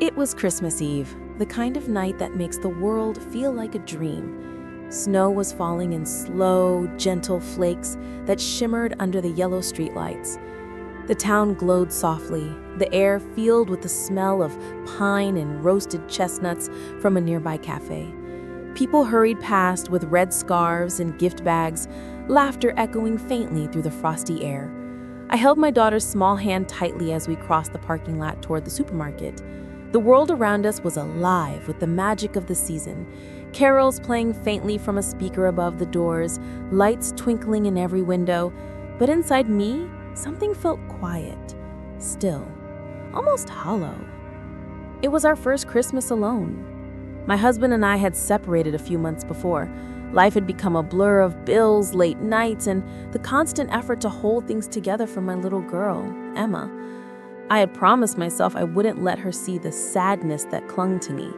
It was Christmas Eve, the kind of night that makes the world feel like a dream. Snow was falling in slow, gentle flakes that shimmered under the yellow streetlights. The town glowed softly, the air filled with the smell of pine and roasted chestnuts from a nearby cafe. People hurried past with red scarves and gift bags, laughter echoing faintly through the frosty air. I held my daughter's small hand tightly as we crossed the parking lot toward the supermarket. The world around us was alive with the magic of the season. Carols playing faintly from a speaker above the doors, lights twinkling in every window. But inside me, something felt quiet, still, almost hollow. It was our first Christmas alone. My husband and I had separated a few months before. Life had become a blur of bills, late nights, and the constant effort to hold things together for my little girl, Emma. I had promised myself I wouldn't let her see the sadness that clung to me.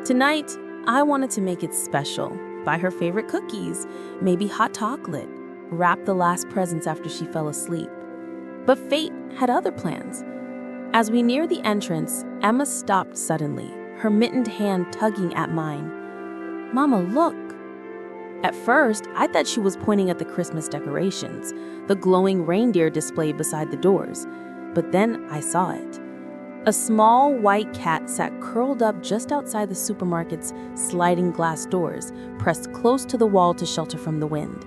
Tonight, I wanted to make it special. Buy her favorite cookies, maybe hot chocolate, wrap the last presents after she fell asleep. But fate had other plans. As we neared the entrance, Emma stopped suddenly, her mittened hand tugging at mine. "Mama, look." At first, I thought she was pointing at the Christmas decorations, the glowing reindeer displayed beside the doors. But then I saw it. A small white cat sat curled up just outside the supermarket's sliding glass doors, pressed close to the wall to shelter from the wind.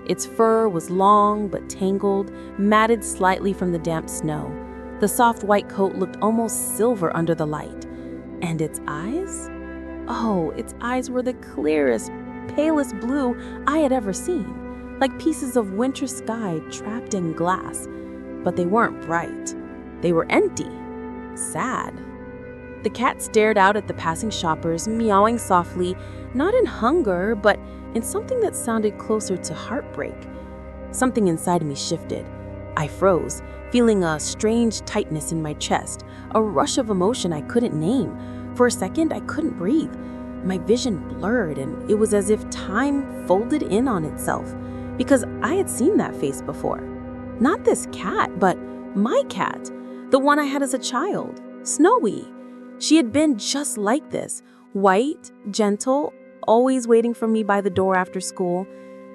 Its fur was long but tangled, matted slightly from the damp snow. The soft white coat looked almost silver under the light. And its eyes? Oh, its eyes were the clearest, palest blue I had ever seen, like pieces of winter sky trapped in glass. But they weren't bright. They were empty, sad. The cat stared out at the passing shoppers, meowing softly, not in hunger, but in something that sounded closer to heartbreak. Something inside me shifted. I froze, feeling a strange tightness in my chest, a rush of emotion I couldn't name. For a second, I couldn't breathe. My vision blurred, and it was as if time folded in on itself, because I had seen that face before. Not this cat, but my cat, the one I had as a child, Snowy. She had been just like this, white, gentle, always waiting for me by the door after school.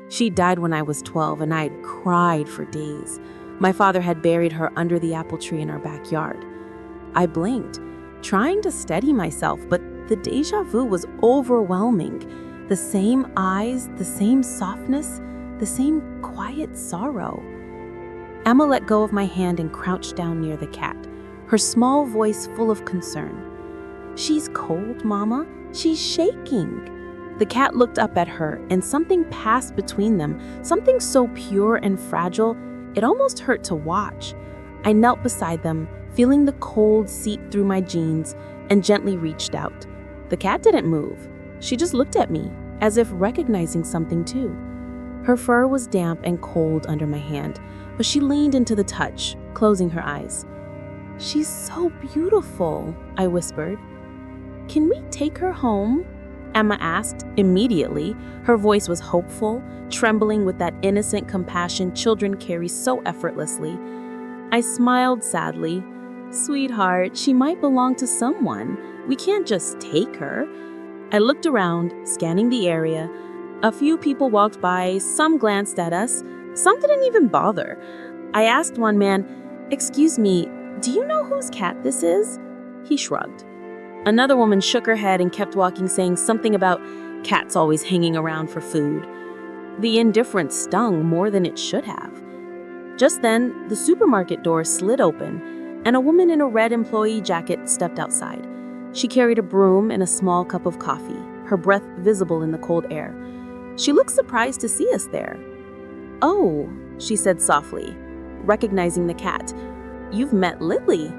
She died when I was 12, and I had cried for days. My father had buried her under the apple tree in our backyard. I blinked, trying to steady myself, but the déjà vu was overwhelming. The same eyes, the same softness, the same quiet sorrow. Emma let go of my hand and crouched down near the cat, her small voice full of concern. "She's cold, Mama. She's shaking." The cat looked up at her, and something passed between them, something so pure and fragile, it almost hurt to watch. I knelt beside them, feeling the cold seep through my jeans, and gently reached out. The cat didn't move. She just looked at me, as if recognizing something too. Her fur was damp and cold under my hand, but she leaned into the touch, closing her eyes. "She's so beautiful," I whispered. "Can we take her home?" Emma asked immediately. Her voice was hopeful, trembling with that innocent compassion children carry so effortlessly. I smiled sadly. "Sweetheart, she might belong to someone. We can't just take her." I looked around, scanning the area. A few people walked by, some glanced at us, some didn't even bother. I asked one man, "Excuse me, do you know whose cat this is?" He shrugged. Another woman shook her head and kept walking, saying something about cats always hanging around for food. The indifference stung more than it should have. Just then, the supermarket door slid open, and a woman in a red employee jacket stepped outside. She carried a broom and a small cup of coffee, her breath visible in the cold air. She looked surprised to see us there. "Oh," she said softly, recognizing the cat. "You've met Lily."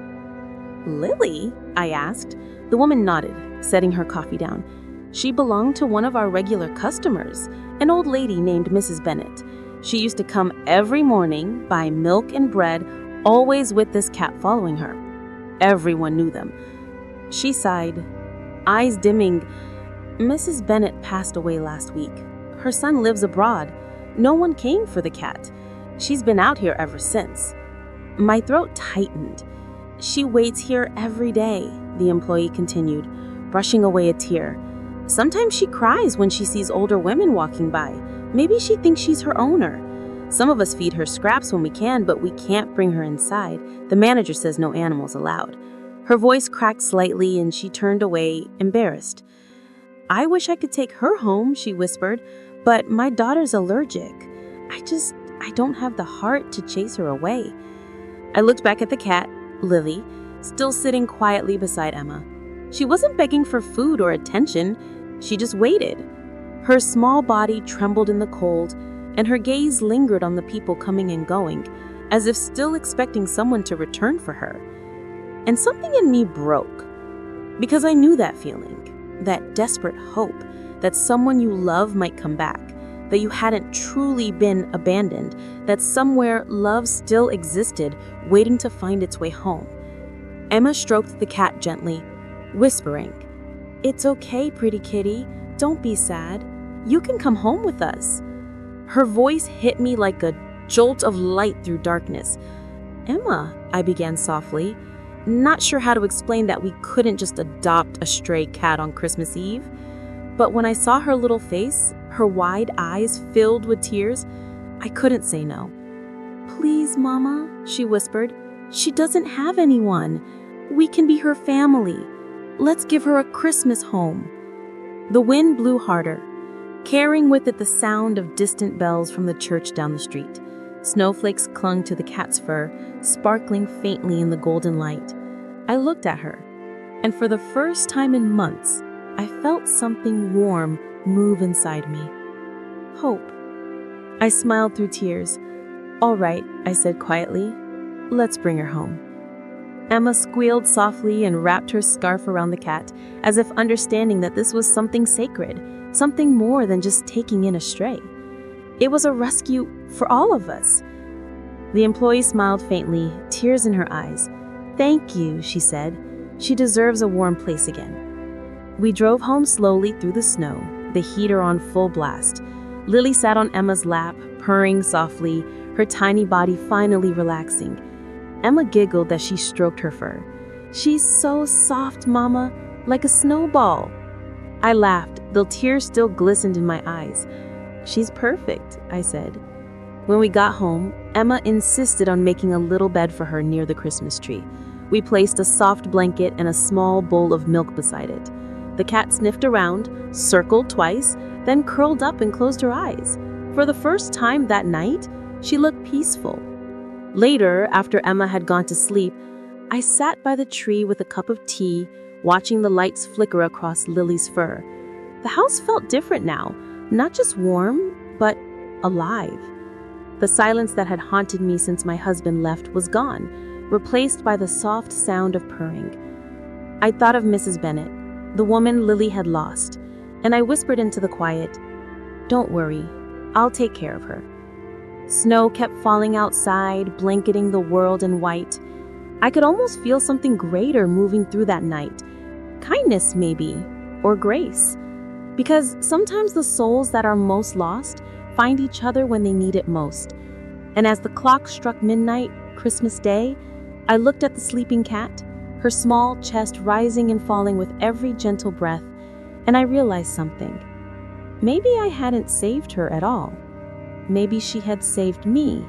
"Lily?" I asked. The woman nodded, setting her coffee down. She belonged to one of our regular customers, an old lady named Mrs. Bennett. She used to come every morning, buy milk and bread, always with this cat following her. Everyone knew them. She sighed, eyes dimming. "Mrs. Bennett passed away last week. Her son lives abroad. No one came for the cat. She's been out here ever since." My throat tightened. "She waits here every day," the employee continued, brushing away a tear. Sometimes she cries when she sees older women walking by. Maybe she thinks she's her owner. Some of us feed her scraps when we can, but we can't bring her inside. The manager says no animals allowed. Her voice cracked slightly and she turned away, embarrassed. I wish I could take her home, she whispered, but my daughter's allergic. I don't have the heart to chase her away. I looked back at the cat, Lily, still sitting quietly beside Emma. She wasn't begging for food or attention, she just waited. Her small body trembled in the cold, and her gaze lingered on the people coming and going, as if still expecting someone to return for her. And something in me broke, because I knew that feeling, that desperate hope that someone you love might come back, that you hadn't truly been abandoned, that somewhere love still existed, waiting to find its way home. Emma stroked the cat gently, whispering, "It's okay, pretty kitty. Don't be sad. You can come home with us." Her voice hit me like a jolt of light through darkness. "Emma," I began softly, not sure how to explain that we couldn't just adopt a stray cat on Christmas Eve. But when I saw her little face, her wide eyes filled with tears, I couldn't say no. "Please, Mama," she whispered. "She doesn't have anyone. We can be her family. Let's give her a Christmas home." The wind blew harder, carrying with it the sound of distant bells from the church down the street. Snowflakes clung to the cat's fur, sparkling faintly in the golden light. I looked at her, and for the first time in months, I felt something warm move inside me. Hope. I smiled through tears. "All right," I said quietly. "Let's bring her home." Emma squealed softly and wrapped her scarf around the cat, as if understanding that this was something sacred, something more than just taking in a stray. It was a rescue for all of us. The employee smiled faintly, tears in her eyes. "Thank you," she said. "She deserves a warm place again." We drove home slowly through the snow, the heater on full blast. Lily sat on Emma's lap, purring softly, her tiny body finally relaxing. Emma giggled as she stroked her fur. "She's so soft, Mama, like a snowball." I laughed, though tears still glistened in my eyes. "She's perfect," I said. When we got home, Emma insisted on making a little bed for her near the Christmas tree. We placed a soft blanket and a small bowl of milk beside it. The cat sniffed around, circled twice, then curled up and closed her eyes. For the first time that night, she looked peaceful. Later, after Emma had gone to sleep, I sat by the tree with a cup of tea, watching the lights flicker across Lily's fur. The house felt different now, not just warm, but alive. The silence that had haunted me since my husband left was gone, replaced by the soft sound of purring. I thought of Mrs. Bennet, the woman Lily had lost, and I whispered into the quiet, "Don't worry, I'll take care of her." Snow kept falling outside, blanketing the world in white. I could almost feel something greater moving through that night. Kindness, maybe, or grace. Because sometimes the souls that are most lost find each other when they need it most. And as the clock struck midnight, Christmas Day, I looked at the sleeping cat, her small chest rising and falling with every gentle breath, and I realized something. Maybe I hadn't saved her at all. Maybe she had saved me.